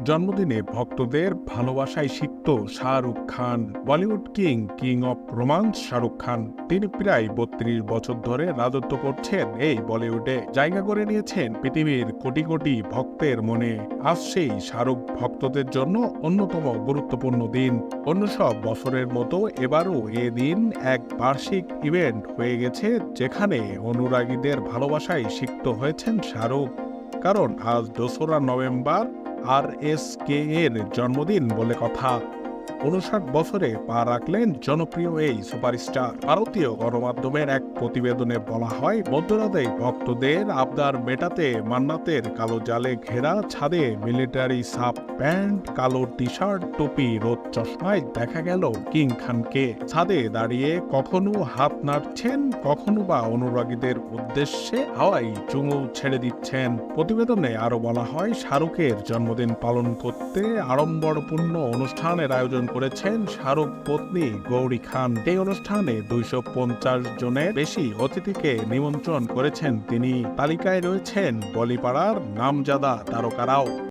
জন্মদিনে ভক্তদের ভালোবাসায় সিক্ত Shahrukh Khan. Bollywood king of romance Shahrukh Khan. তিনি প্রায় ৩২ বছর ধরে রাজত্ব করছেন এই বলিউডে। জায়গা করে নিয়েছেন পৃথিবীর কোটি কোটি ভক্তের মনে। আজ সেই শাহরুখ ভক্তদের জন্য অন্যতম গুরুত্বপূর্ণ দিন। অন্য সব বছরের মতো এবারও এ দিন এক বার্ষিক ইভেন্ট হয়ে গেছে, যেখানে অনুরাগীদের ভালোবাসায় সিক্ত হয়েছেন শাহরুখ। কারণ আজ ২রা নভেম্বর RSK এর জন্মদিন বলে কথা। ৫৯ বছরে পা রাখলেন জনপ্রিয় এই সুপারস্টার। ভারতীয় গণমাধ্যমের এক প্রতিবেদনে বলা হয়, মধ্যরাতে ভক্তদের আবদার মেটাতে মান্নাতের কালো জালে ঘেরা ছাদে মিলিটারি সাব প্যান্ট, কালো টি শার্ট, টুপি, রোদ চশমায় দেখা গেল কিং খানকে। ছাদে দাঁড়িয়ে কখনো হাত নাড়ছেন, কখনো বা অনুরাগীদের উদ্দেশ্যে হাওয়াই চুমু ছেড়ে দিচ্ছেন। প্রতিবেদনে আরো বলা হয়, শাহরুখের জন্মদিন পালন করতে আড়ম্বরপূর্ণ অনুষ্ঠানের আয়োজন করেছেন শাহরুখ পত্নী গৌরী খান। এই অনুষ্ঠানে ২৫০ জনের বেশি অতিথিকে নিমন্ত্রণ করেছেন তিনি। তালিকায় রয়েছেন বলিপাড়ার নামজাদা তারকারাও।